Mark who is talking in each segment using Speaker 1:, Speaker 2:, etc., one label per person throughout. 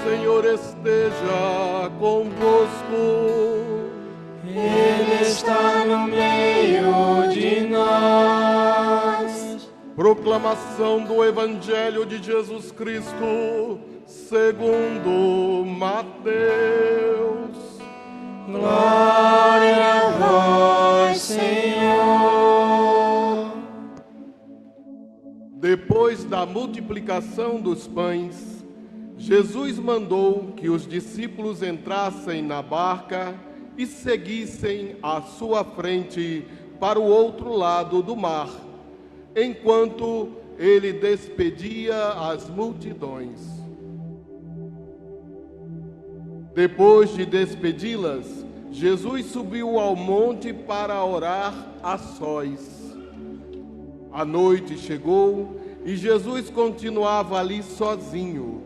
Speaker 1: Senhor esteja convosco.
Speaker 2: Ele está no meio de nós.
Speaker 1: Proclamação do Evangelho de Jesus Cristo, segundo Mateus.
Speaker 2: Glória a vós, Senhor.
Speaker 1: Depois da multiplicação dos pães, Jesus mandou que os discípulos entrassem na barca e seguissem à sua frente para o outro lado do mar, enquanto ele despedia as multidões. Depois de despedi-las, Jesus subiu ao monte para orar a sós. A noite chegou e Jesus continuava ali sozinho.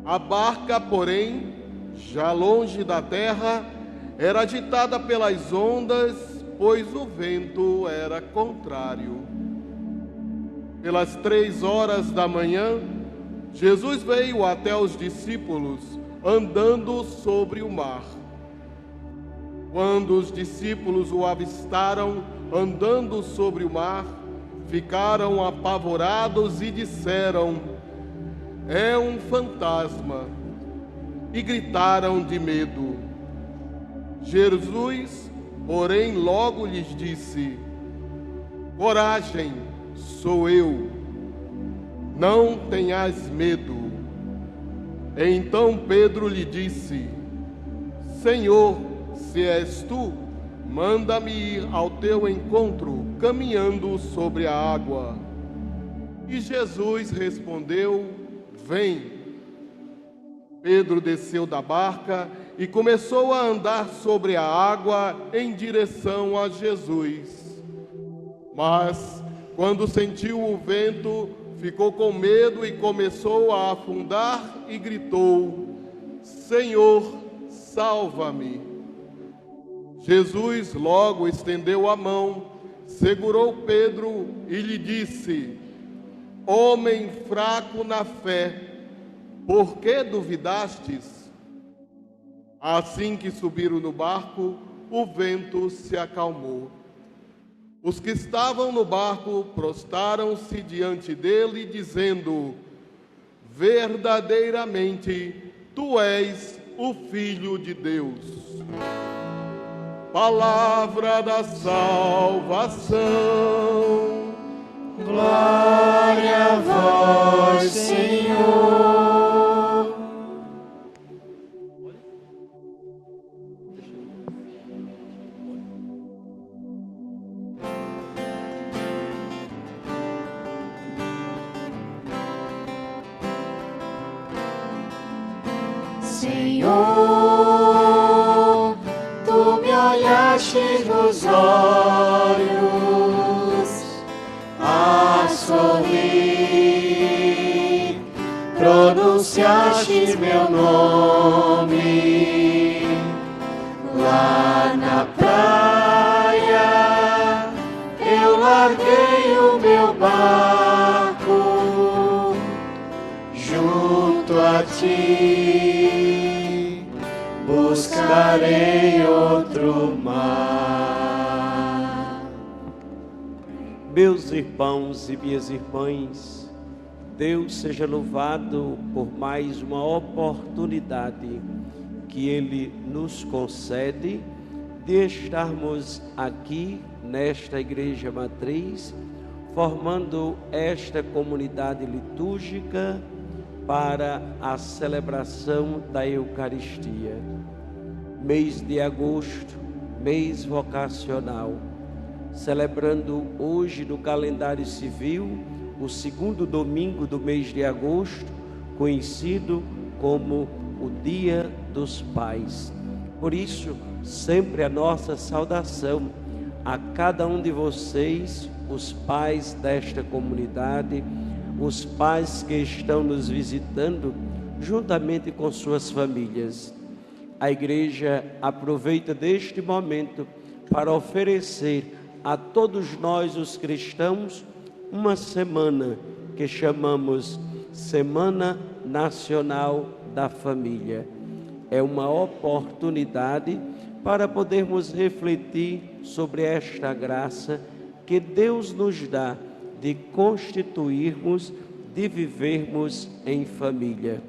Speaker 1: A barca, porém, já longe da terra, era agitada pelas ondas, pois o vento era contrário. Pelas 3 horas da manhã, Jesus veio até os discípulos, andando sobre o mar. Quando os discípulos o avistaram andando sobre o mar, ficaram apavorados e disseram: "É um fantasma", e gritaram de medo. Jesus, porém, logo lhes disse: "Coragem, sou eu, não tenhas medo." Então Pedro lhe disse: "Senhor, se és tu, manda-me ir ao teu encontro, caminhando sobre a água." E Jesus respondeu: "Vem." Pedro desceu da barca e começou a andar sobre a água em direção a Jesus. Mas, quando sentiu o vento, ficou com medo e começou a afundar e gritou: "Senhor, salva-me." Jesus logo estendeu a mão, segurou Pedro e lhe disse: "Homem fraco na fé, por que duvidastes?" Assim que subiram no barco, o vento se acalmou. Os que estavam no barco prostraram-se diante dele, dizendo: "Verdadeiramente, tu és o Filho de Deus." Palavra da salvação.
Speaker 2: Glória a vós, Senhor. Senhor, tu me olhaste nos olhos, a sorrir, pronunciaste meu nome. Lá na praia, eu larguei o meu barco junto a ti, buscarei outro mar.
Speaker 3: Meus irmãos e minhas irmãs, Deus seja louvado por mais uma oportunidade que Ele nos concede de estarmos aqui nesta Igreja Matriz, formando esta comunidade litúrgica para a celebração da Eucaristia. Mês de agosto, mês vocacional, celebrando hoje no calendário civil o segundo domingo do mês de agosto, conhecido como o Dia dos Pais. Por isso, sempre a nossa saudação a cada um de vocês, os pais desta comunidade, os pais que estão nos visitando, juntamente com suas famílias. A igreja aproveita deste momento para oferecer a todos nós, os cristãos, uma semana que chamamos Semana Nacional da Família. É uma oportunidade para podermos refletir sobre esta graça que Deus nos dá de constituirmos, de vivermos em família.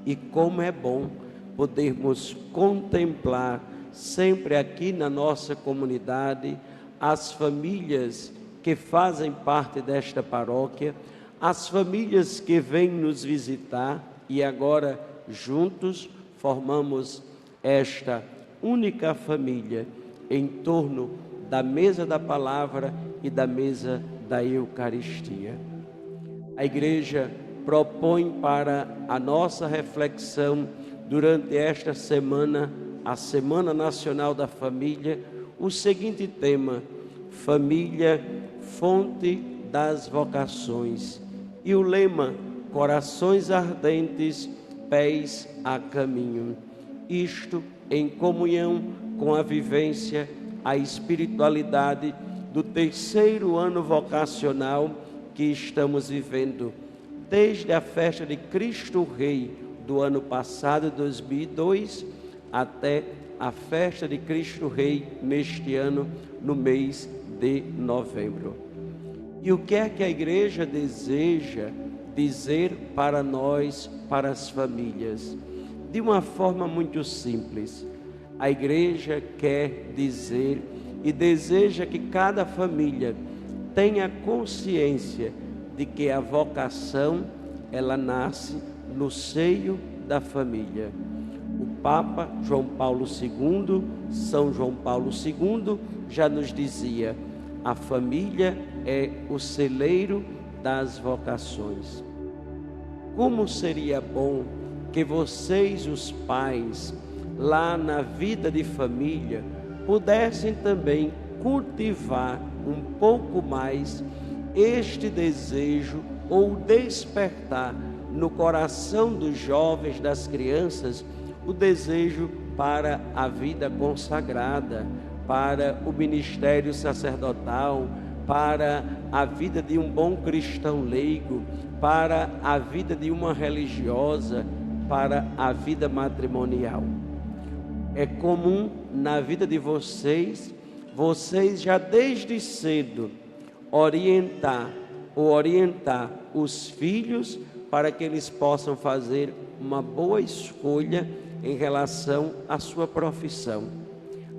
Speaker 3: E como é bom podermos contemplar sempre aqui na nossa comunidade as famílias que fazem parte desta paróquia, as famílias que vêm nos visitar e agora juntos formamos esta única família em torno da mesa da palavra e da mesa da Eucaristia. A Igreja propõe para a nossa reflexão durante esta semana, a Semana Nacional da Família, o seguinte tema: família, fonte das vocações. E o lema: corações ardentes, pés a caminho. Isto em comunhão com a vivência, a espiritualidade do terceiro ano vocacional que estamos vivendo, desde a festa de Cristo Rei do ano passado, 2002, até a festa de Cristo Rei neste ano, no mês de novembro. E o que é que a Igreja deseja dizer para nós, para as famílias? De uma forma muito simples, a Igreja quer dizer e deseja que cada família tenha consciência de que a vocação, ela nasce no seio da família. O Papa João Paulo II, São João Paulo II, já nos dizia: a família é o celeiro das vocações. Como seria bom que vocês, os pais, lá na vida de família, pudessem também cultivar um pouco mais este desejo ou despertar no coração dos jovens, das crianças, o desejo para a vida consagrada, para o ministério sacerdotal, para a vida de um bom cristão leigo, para a vida de uma religiosa, para a vida matrimonial. É comum na vida de vocês já desde cedo orientar os filhos para que eles possam fazer uma boa escolha em relação à sua profissão.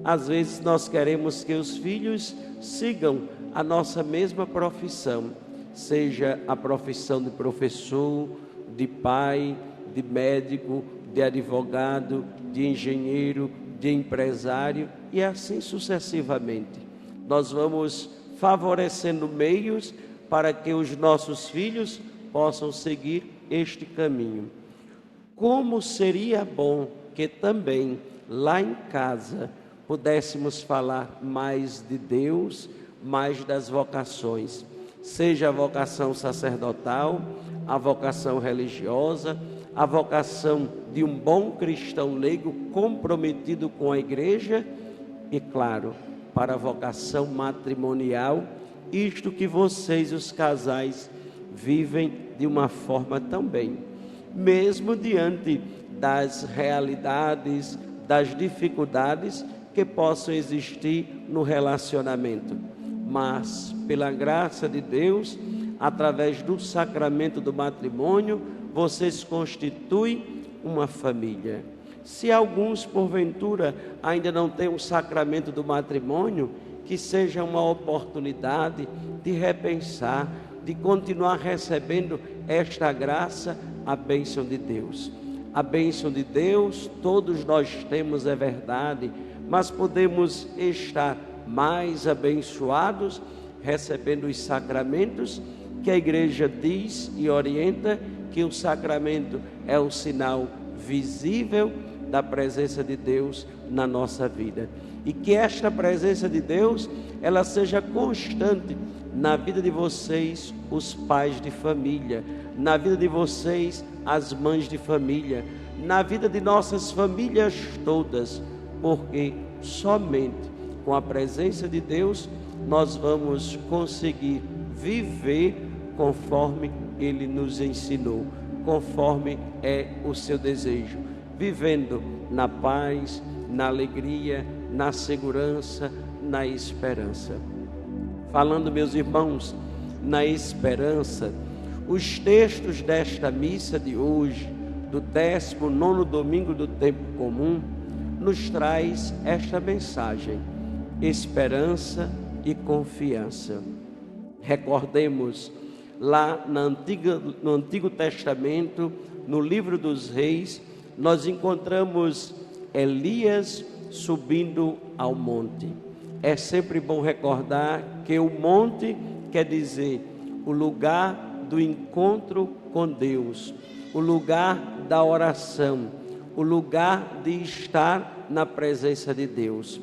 Speaker 3: Às vezes nós queremos que os filhos sigam a nossa mesma profissão, seja a profissão de professor, de pai, de médico, de advogado, de engenheiro, de empresário e assim sucessivamente. Nós vamos favorecendo meios para que os nossos filhos possam seguir este caminho. Como seria bom que também lá em casa pudéssemos falar mais de Deus, mais das vocações, seja a vocação sacerdotal, a vocação religiosa, a vocação de um bom cristão leigo comprometido com a Igreja e, claro, para a vocação matrimonial, isto que vocês, os casais, vivem de uma forma tão bem, mesmo diante das realidades, das dificuldades que possam existir no relacionamento. Mas, pela graça de Deus, através do sacramento do matrimônio, vocês constituem uma família. Se alguns, porventura, ainda não têm o sacramento do matrimônio, que seja uma oportunidade de repensar, de continuar recebendo esta graça, a bênção de Deus. A bênção de Deus, todos nós temos, é verdade, mas podemos estar mais abençoados recebendo os sacramentos que a Igreja diz e orienta que o sacramento é o sinal visível da presença de Deus na nossa vida. E que esta presença de Deus, ela seja constante na vida de vocês, os pais de família, na vida de vocês, as mães de família, na vida de nossas famílias todas, porque somente com a presença de Deus nós vamos conseguir viver conforme Ele nos ensinou. conforme é o seu desejo, vivendo na paz, na alegria, na segurança, na esperança. Falando, meus irmãos, na esperança, os textos desta missa de hoje, do 19º domingo do tempo comum, nos traz esta mensagem: esperança e confiança. Recordemos, lá no Antigo Testamento, no livro dos Reis, nós encontramos Elias subindo ao monte. É sempre bom recordar que o monte quer dizer o lugar do encontro com Deus, o lugar da oração, o lugar de estar na presença de Deus.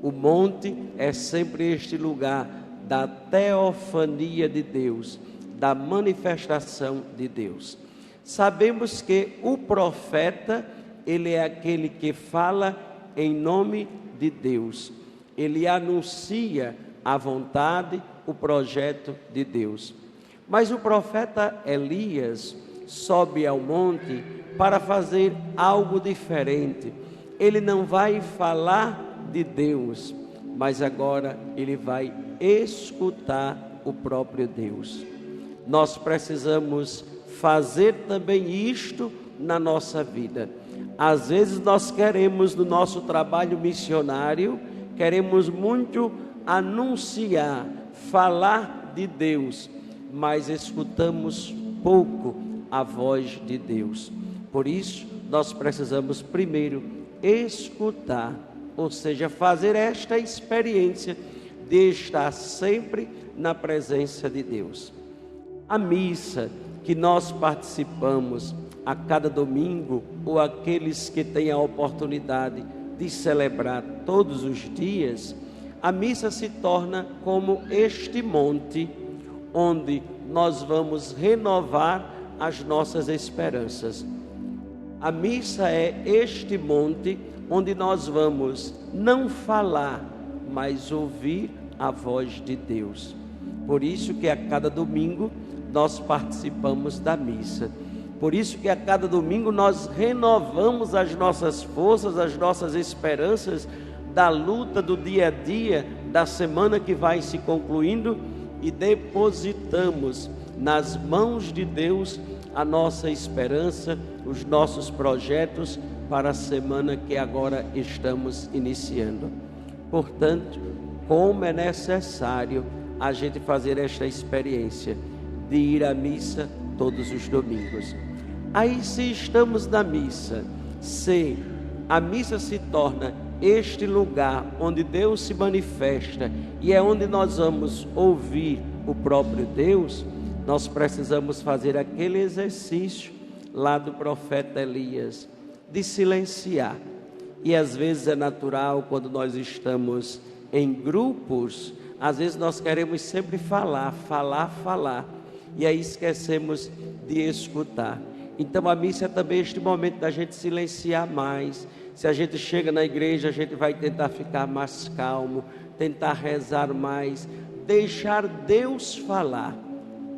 Speaker 3: O monte é sempre este lugar da teofania de Deus, da manifestação de Deus. Sabemos que o profeta, ele é aquele que fala em nome de Deus. Ele anuncia a vontade, o projeto de Deus. Mas o profeta Elias sobe ao monte para fazer algo diferente. Ele não vai falar de Deus, mas agora ele vai escutar o próprio Deus. Nós precisamos fazer também isto na nossa vida. Às vezes nós queremos, no nosso trabalho missionário, queremos muito anunciar, falar de Deus, mas escutamos pouco a voz de Deus. Por isso, nós precisamos primeiro escutar, ou seja, fazer esta experiência de estar sempre na presença de Deus. A missa que nós participamos a cada domingo, ou aqueles que têm a oportunidade de celebrar todos os dias, a missa se torna como este monte, onde nós vamos renovar as nossas esperanças. A missa é este monte, onde nós vamos não falar, mas ouvir a voz de Deus. Por isso que a cada domingo nós participamos da missa. Por isso que a cada domingo nós renovamos as nossas forças, as nossas esperanças da luta do dia a dia, da semana que vai se concluindo, e depositamos nas mãos de Deus a nossa esperança, os nossos projetos para a semana que agora estamos iniciando. Portanto, como é necessário a gente fazer esta experiência de ir à missa todos os domingos. Aí, se estamos na missa, se a missa se torna este lugar onde Deus se manifesta e é onde nós vamos ouvir o próprio Deus, nós precisamos fazer aquele exercício lá do profeta Elias, de silenciar. E às vezes é natural, quando nós estamos em grupos, às vezes nós queremos sempre falar, e aí esquecemos de escutar. Então a missa é também este momento da gente silenciar mais. Se a gente chega na igreja, a gente vai tentar ficar mais calmo, tentar rezar mais, deixar Deus falar,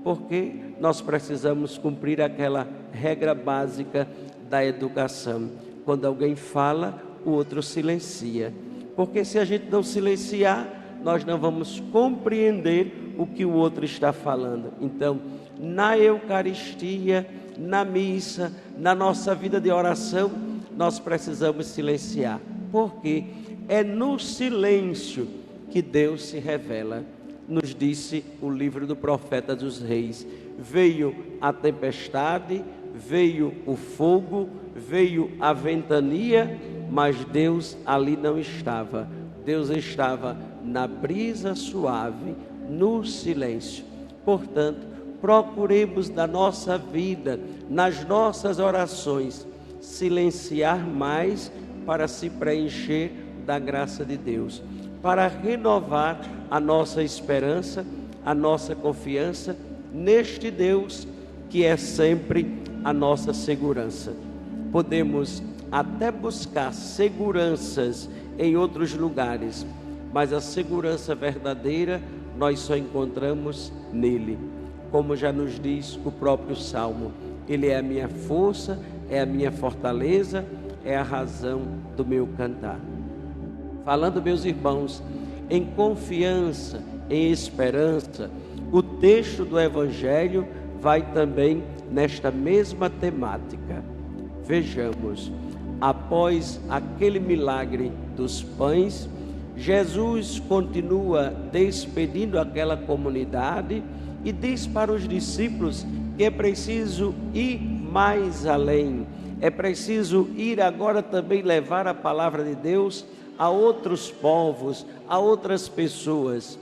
Speaker 3: porque nós precisamos cumprir aquela regra básica da educação: quando alguém fala, o outro silencia, porque se a gente não silenciar, nós não vamos compreender o que o outro está falando. Então, na Eucaristia, na missa, na nossa vida de oração, nós precisamos silenciar, porque é no silêncio que Deus se revela. Nos disse o livro do profeta dos Reis: veio a tempestade, veio o fogo, veio a ventania, mas Deus ali não estava. Deus estava na brisa suave, no silêncio. Portanto, procuremos na nossa vida, nas nossas orações, silenciar mais para se preencher da graça de Deus, para renovar a nossa esperança, a nossa confiança neste Deus que é sempre a nossa segurança. Podemos até buscar seguranças em outros lugares, mas a segurança verdadeira nós só encontramos nele. Como já nos diz o próprio Salmo: Ele é a minha força, é a minha fortaleza, é a razão do meu cantar. Falando, meus irmãos, em confiança, em esperança, o texto do Evangelho vai também nesta mesma temática. Vejamos, após aquele milagre dos pães, Jesus continua despedindo aquela comunidade e diz para os discípulos que é preciso ir mais além. É preciso ir agora também levar a palavra de Deus a outros povos, a outras pessoas.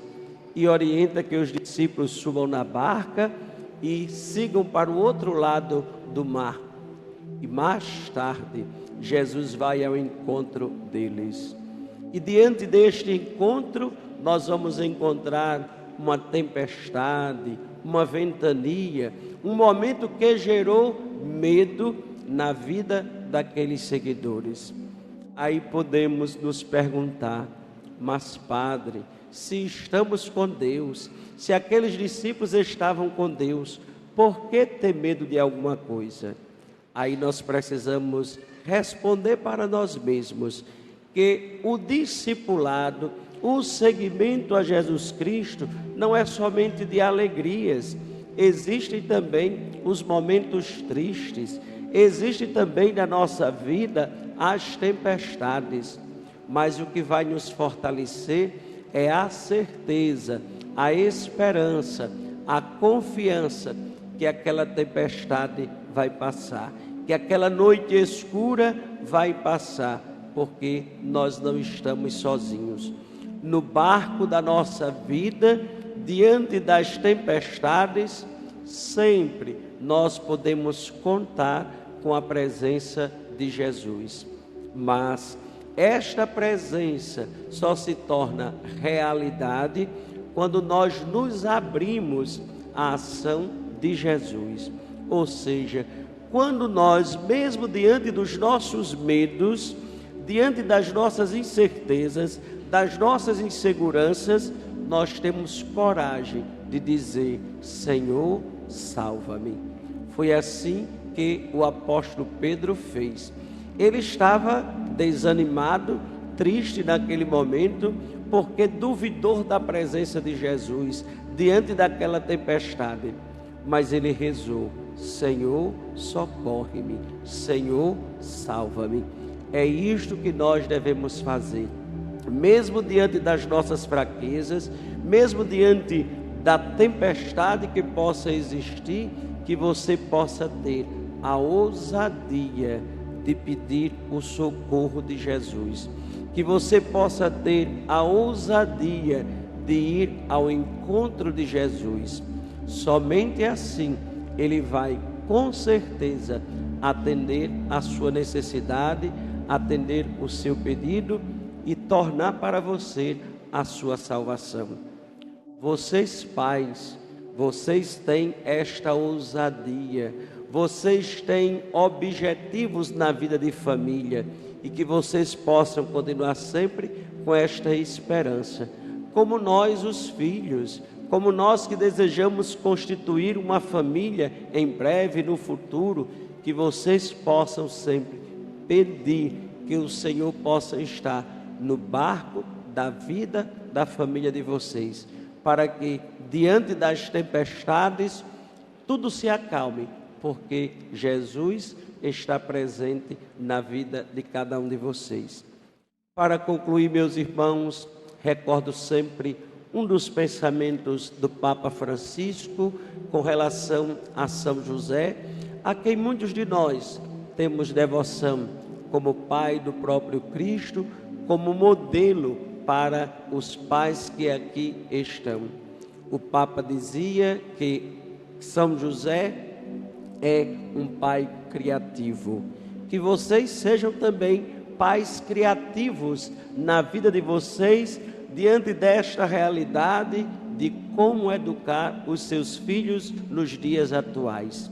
Speaker 3: E orienta que os discípulos subam na barca e sigam para o outro lado do mar. E mais tarde, Jesus vai ao encontro deles. E diante deste encontro, nós vamos encontrar uma tempestade, uma ventania, um momento que gerou medo na vida daqueles seguidores. Aí podemos nos perguntar, mas Padre, se estamos com Deus, se aqueles discípulos estavam com Deus, por que ter medo de alguma coisa? Aí nós precisamos responder para nós mesmos que o discipulado, o seguimento a Jesus Cristo não é somente de alegrias, existem também os momentos tristes, existem também na nossa vida as tempestades, mas o que vai nos fortalecer é a certeza, a esperança, a confiança que aquela tempestade vai passar, que aquela noite escura vai passar, porque nós não estamos sozinhos. No barco da nossa vida, diante das tempestades, sempre nós podemos contar com a presença de Jesus. Mas esta presença só se torna realidade quando nós nos abrimos à ação de Jesus. Ou seja, quando nós, mesmo diante dos nossos medos, diante das nossas incertezas, das nossas inseguranças, nós temos coragem de dizer: Senhor, salva-me. Foi assim que o apóstolo Pedro fez. Ele estava desanimado, triste naquele momento, porque duvidou da presença de Jesus diante daquela tempestade. Mas ele rezou: Senhor, socorre-me, Senhor, salva-me. É isto que nós devemos fazer, mesmo diante das nossas fraquezas, mesmo diante da tempestade que possa existir, que você possa ter a ousadia de pedir o socorro de Jesus, que você possa ter a ousadia de ir ao encontro de Jesus. Somente assim Ele vai, com certeza, atender a sua necessidade, atender o seu pedido e tornar para você a sua salvação. Vocês, pais, vocês têm esta ousadia, vocês têm objetivos na vida de família e que vocês possam continuar sempre com esta esperança. Como nós, os filhos, como nós que desejamos constituir uma família em breve, no futuro, que vocês possam sempre pedir que o Senhor possa estar no barco da vida da família de vocês, para que diante das tempestades tudo se acalme, porque Jesus está presente na vida de cada um de vocês. Para concluir, meus irmãos, recordo sempre um dos pensamentos do Papa Francisco com relação a São José, a quem muitos de nós temos devoção como pai do próprio Cristo, como modelo para os pais que aqui estão. O Papa dizia que São José é um pai criativo. Que vocês sejam também pais criativos na vida de vocês, diante desta realidade de como educar os seus filhos nos dias atuais.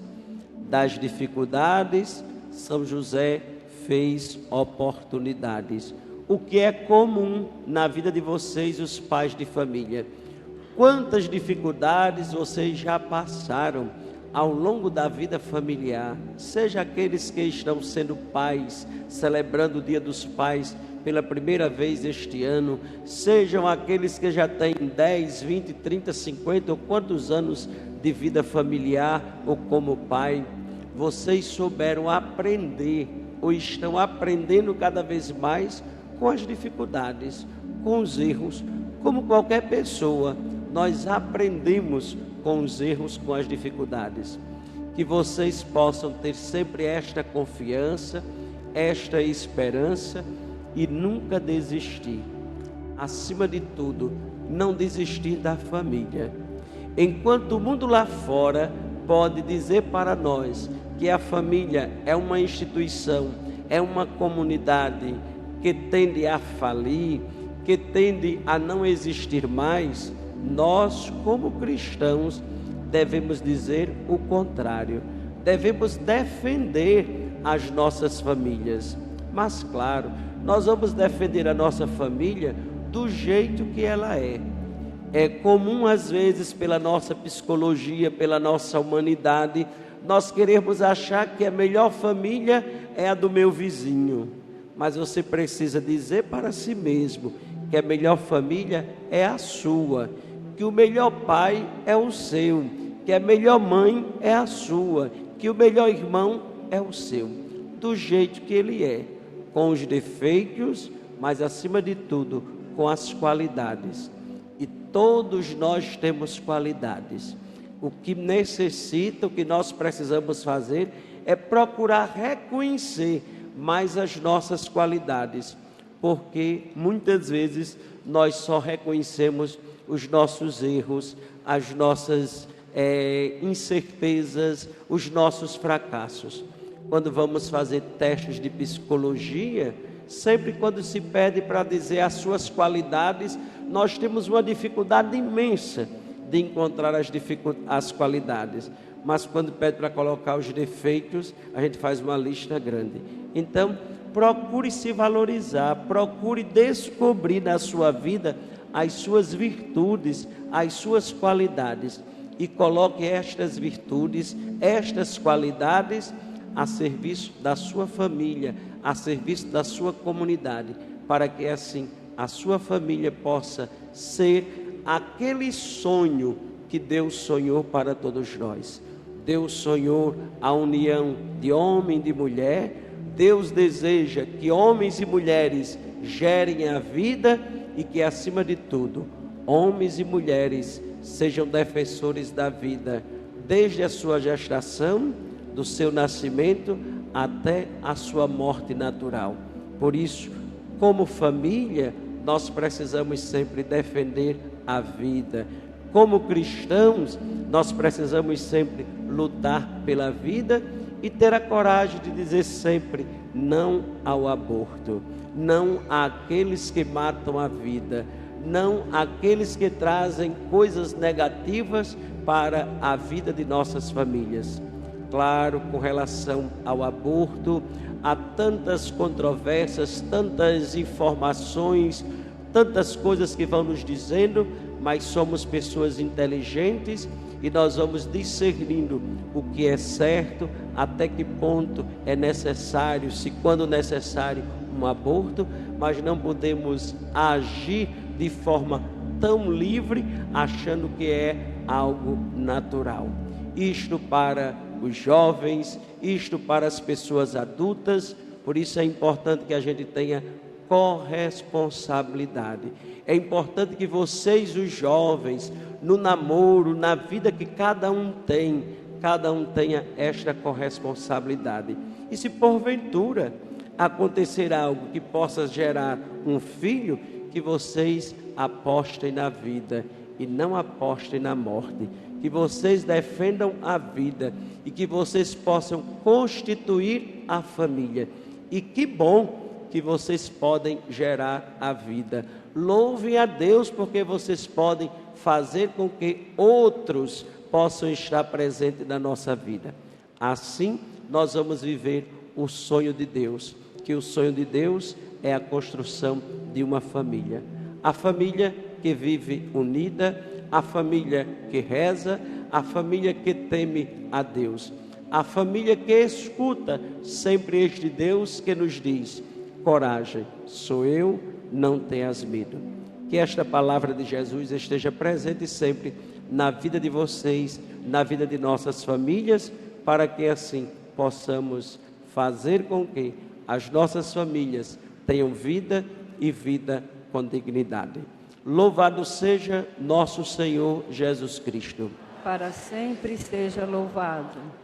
Speaker 3: Das dificuldades, São José fez oportunidades. O que é comum na vida de vocês, os pais de família. Quantas dificuldades vocês já passaram ao longo da vida familiar, seja aqueles que estão sendo pais, celebrando o Dia dos Pais pela primeira vez este ano, sejam aqueles que já têm 10, 20, 30, 50 ou quantos anos de vida familiar ou como pai, vocês souberam aprender ou estão aprendendo cada vez mais com as dificuldades, com os erros, como qualquer pessoa, nós aprendemos com os erros, com as dificuldades. Que vocês possam ter sempre esta confiança, esta esperança e nunca desistir. Acima de tudo, não desistir da família. Enquanto o mundo lá fora pode dizer para nós que a família é uma instituição, é uma comunidade que tende a falir, que tende a não existir mais, nós, como cristãos, devemos dizer o contrário. Devemos defender as nossas famílias. Mas, claro, nós vamos defender a nossa família do jeito que ela é. É comum, às vezes, pela nossa psicologia, pela nossa humanidade, nós queremos achar que a melhor família é a do meu vizinho. Mas você precisa dizer para si mesmo que a melhor família é a sua, que o melhor pai é o seu, que a melhor mãe é a sua, que o melhor irmão é o seu, do jeito que ele é, com os defeitos, mas acima de tudo, com as qualidades. E todos nós temos qualidades. O que necessita, o que nós precisamos fazer é procurar reconhecer mais as nossas qualidades, porque muitas vezes nós só reconhecemos os nossos erros, as nossas incertezas, os nossos fracassos. Quando vamos fazer testes de psicologia, sempre quando se pede para dizer as suas qualidades, nós temos uma dificuldade imensa de encontrar as qualidades. Mas quando pede para colocar os defeitos, a gente faz uma lista grande. Então, procure se valorizar, procure descobrir na sua vida as suas virtudes, as suas qualidades, e coloque estas virtudes, estas qualidades a serviço da sua família, a serviço da sua comunidade, para que assim a sua família possa ser aquele sonho que Deus sonhou para todos nós. Deus sonhou a união de homem e de mulher. Deus deseja que homens e mulheres gerem a vida e que, acima de tudo, homens e mulheres sejam defensores da vida, desde a sua gestação, do seu nascimento, até a sua morte natural. Por isso, como família, nós precisamos sempre defender a vida. Como cristãos, nós precisamos sempre lutar pela vida e ter a coragem de dizer sempre não ao aborto, não àqueles que matam a vida, não àqueles que trazem coisas negativas para a vida de nossas famílias. Claro, com relação ao aborto, há tantas controvérsias, tantas informações, tantas coisas que vão nos dizendo, mas somos pessoas inteligentes e nós vamos discernindo o que é certo, até que ponto é necessário, se quando necessário, um aborto, mas não podemos agir de forma tão livre, achando que é algo natural. Isto para os jovens, isto para as pessoas adultas, por isso é importante que a gente tenha corresponsabilidade. É importante que vocês, os jovens, no namoro, na vida que cada um tenha esta corresponsabilidade. E se porventura acontecer algo que possa gerar um filho, que vocês apostem na vida e não apostem na morte. Que vocês defendam a vida e que vocês possam constituir a família. E que bom que vocês podem gerar a vida. Louvem a Deus porque vocês podem fazer com que outros possam estar presentes na nossa vida. Assim, nós vamos viver o sonho de Deus, que o sonho de Deus é a construção de uma família. A família que vive unida, a família que reza, a família que teme a Deus, a família que escuta sempre este Deus que nos diz: coragem, sou eu, não tenhas medo. Que esta palavra de Jesus esteja presente sempre na vida de vocês, na vida de nossas famílias, para que assim possamos fazer com que as nossas famílias tenham vida e vida com dignidade. Louvado seja nosso Senhor Jesus Cristo.
Speaker 4: Para sempre seja louvado.